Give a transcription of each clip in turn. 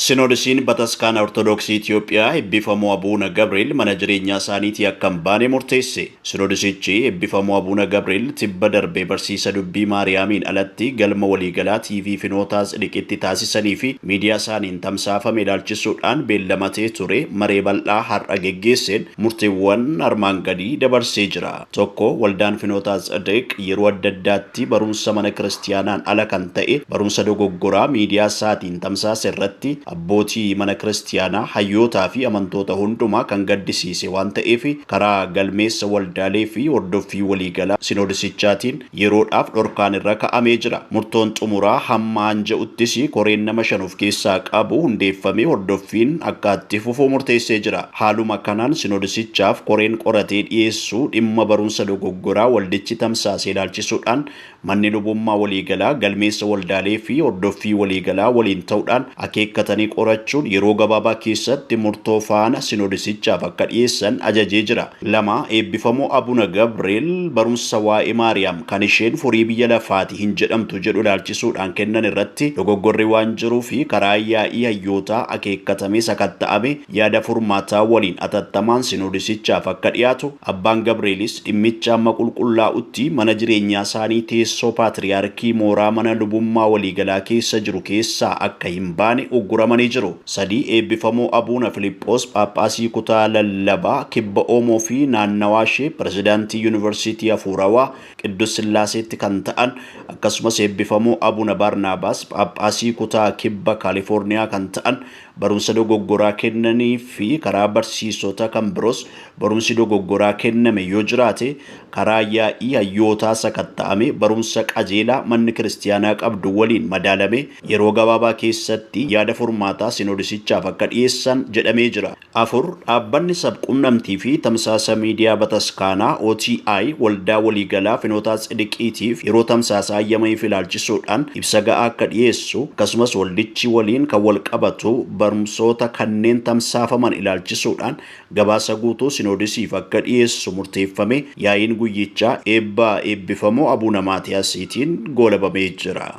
Sinoodisiin Bataskaana Ortodoksii Itoophiyaa eebbifamoo Abuuna Gabriel mana jireenyaa isaaniitii akka hin baane murteesse. Sinoodisichi eebbifamoo Abuuna Gabriel tibba darbee barsiisa dubbii Maariyaamiin alatti galma waliigalaa TV Finootaas dhiqitti taasisanii fi miidiyaa isaaniin tamsaafame ilaalchisuudhaan beellamatee ture maree bal'aa har'a geggeesseen murteewwan armaan gadii dabarsee jira. Tokko waldaan Finootaas dhiq yeroo adda addaatti barumsa mana kiristaanaan ala kan ta'e barumsa dogoggoraa miidiyaa isaatiin tamsaase irratti abbootii mana kiristaanaa hayyootaa fi amantoota hundumaa kan gaddisiise waan ta'eef karaa galmeessa waldaalee fi hordoffii waliigalaa sinoodisichaatiin yeroodhaaf dhorkaan irra ka'amee jira. Murtoon xumuraa hamma anja'uttis koreen nama 5 of keessaa qabu hundeeffamee hordoffiin akka itti fufu murteessee jira. Haaluma kanaan sinoodisichaaf koreen qoratee dhiyeessuu dhimma barumsa dogoggoraa waldichi tamsaase ilaalchisuudhaan manni lubummaa waliigalaa galmeessa waldaalee fi hordoffii waliigalaa waliin ta'uudhaan akeekkatanii qorachuun yeroo gabaabaa keessatti murtoo faana sinoodisichaaf akka dhiyeessan ajajee jira. 2 eebbifamoo Abuuna Gabriel barumsa waa'ee Maariyaam kan isheen furii biyya lafaati hin jedhamtu jedhu ilaalchisuudhaan kennan irratti dogoggorri waan jiruu fi karaa yaa'ii hayyootaa akeekkatamee sakatta'ame yaada furmaataa waliin atattamaan sinoodisichaaf akka dhiyaatu abbaan Gabrielis dhimmicha amma qulqullaa'utti mana jireenyaa isaanii teessoo paatriyaarkii mooraa mana lubummaa waliigalaa keessa jiru keessaa akka hin baane ugguramanii jiru. 3 eebbifamoo Abuuna Filiphos Phaaphaasii kutaa lallabaa kibba Oomoo fi naannawaa ishee pirezidaantii yuunivarsiitii Hafuurawaa Qidduus Sillaaseetti kan ta'an akkasumas eebbifamoo Abuuna Barnaabaas Phaaphaasii kutaa kibba Kaalifoorniyaa kan ta'an barumsa dogoggoraa kennanii fi karaa barsiisota kan biroos barumsi dogoggoraa kenname yoo jiraate karaa yaa'ii hayyootaa sakatta'ame barumsa qajeelaa manni kiristaanaa qabdu waliin madaalame yeroo gabaabaa keessatti yaada furmaataa sinoodisichaaf akka dhiyeessan jedhamee jira. 4 dhaabbanni sabquunnamtii fi tamsaasa miidiyaa Bataskaanaa OTI waldaa waliigalaa Finootaas dhiqiitiif yeroo tamsaasa hayyamaaf ilaalchisuudhaan ibsa ga'aa akka dhiyeessu akkasumas waldichi waliin kan wal qabatu barumsoota kanneen tamsaafaman ilaalchisuudhaan gabaasa guutuu sinoodisiif akka dhiyeessu murteeffame yaa'iin guyyichaa eebbifamoo Abuuna Maatiyaasiitiin goolabamee jira.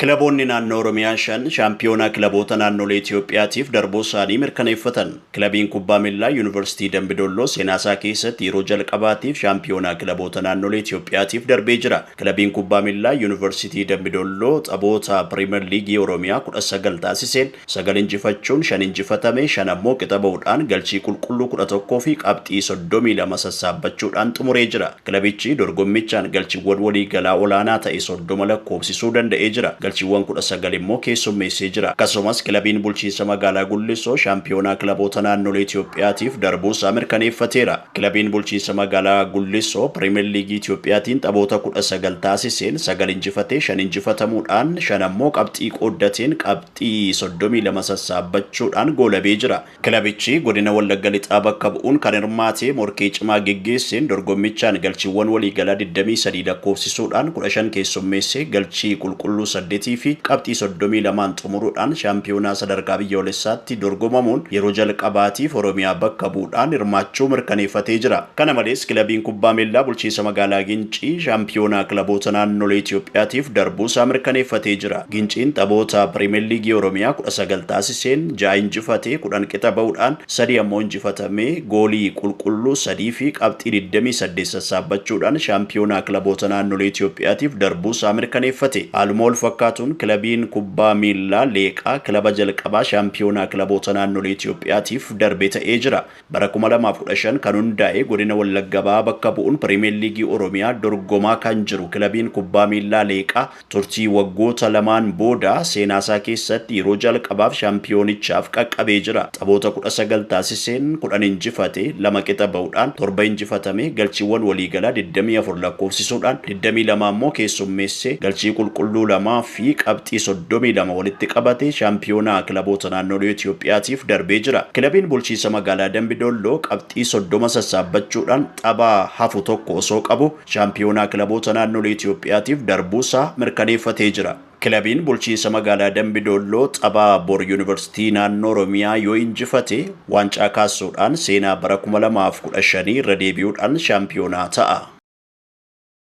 Kilaboonni naannoo Oromiyaa 5 shaampiyoonaa kilaboota naannolee Itoophiyaatiif darbuu isaanii mirkaneeffatan. Kilabiin kubbaa miilaa Yuunivarsiitii Dambidolloo seenaasaa keessatti yeroo jalqabaatiif shaampiyoonaa kilaboota naannolee Itoophiyaatiif darbee jira. Kilabiin kubbaa miilaa Yuunivarsiitii Dambidolloo taphoota Piriimeer Liigii Oromiyaa 19 taasiseen 9 injifachuun 5 injifatame 5 ammoo qixa ba'uudhaan galchii qulqulluu 11 fi qabxii 32 sassaabbachuudhaan xumuree jira. Kilabichi dorgommichaan galchiiwwan waliigalaa olaanaa ta'e 30 lakkoofsisuu danda'ee jira. galchiiwwan 19 immoo keessummeessee jira. Akkasumas kilabiin bulchiinsa magaalaa Gullisoo shaampiyoonaa kilaboota naannolee Itoophiyaatiif darbuu isaa mirkaneeffateera. Kilabiin bulchiinsa magaalaa Gullisoo Piriimeer Liigii Itoophiyaatiin taphoota 19 taasiseen 9 injifatee 5 injifatamuudhaan 5 ammoo qabxii qooddateen qabxii 32 sassaabbachuudhaan goolabee jira. Kilabichi godina Wallagga Lixaa bakka bu'uun kan hirmaatee morkii cimaa geggeesseen dorgommichaan galchiiwwan waliigalaa 23 lakkoofsisuudhaan 15 keessummeessee galchii qulqulluu 8 fi qabxii 32 xumuruudhaan shaampiyoonaa sadarkaa biyyoolessaatti dorgomamuun yeroo jalqabaatiif Oromiyaa bakka bu'uudhaan hirmaachuu mirkaneeffatee jira. Kana malees kilabiin kubbaa miilaa bulchiinsa magaalaa Gincii shaampiyoonaa kilaboota naannolee Itoophiyaatiif darbuu isaa mirkaneeffatee jira. Ginciin taphoota Piriimeer Liigii Oromiyaa 19 taasiseen 6 injifatee 10 qixa ba'uudhaan 3 ammoo injifatamee goolii qulqulluu 3 fi qabxii 28 sassaabbachuudhaan shaampiyoonaa kilaboota naannolee Itoophiyaatiif darbuu isaa mirkaneeffate. Haaluma wal fakkaatuun kilabiin kubbaa miilaa Leeqaa kilaba jalqabaa shaampiyoonaa kilaboota naannolee Itoophiyaatiif darbee ta'ee jira. Bara 2015 kan hundaa'e godina Wallagga Bahaa bakka bu'uun Piriimeer Liigii Oromiyaa dorgomaa kan jiru kilabiin kubbaa miilaa Leeqaa turtii waggoota lamaan booda seenaasaa keessatti yeroo jalqabaaf shaampiyoonichaaf qaqqabee jira. Taphoota 19 taasiseen 10 injifatee 2 qixa ba'uudhaan 7 injifatamee galchiiwwan waliigalaa 24 lakkoofsisuudhaan 22 ammoo keessummeessee galchii qulqulluu 2 fi qabxii 32 walitti qabatee shaampiyoonaa kilaboota naannolee Itoophiyaatiif darbee jira. Kilabiin bulchiinsa magaalaa Dambidolloo qabxii 30 sassaabbachuudhaan taphaa hafu tokko osoo qabu shaampiyoonaa kilaboota naannolee Itoophiyaatiif darbuusaa mirkaneeffatee jira. Kilabiin bulchiinsa magaalaa Dambidolloo taphaa bor Yuunivarsiitii naannoo Oromiyaa yoo injifate waancaa kaasuudhaan seenaa bara 2015 irra deebi'uudhaan shaampiyoonaa ta'a.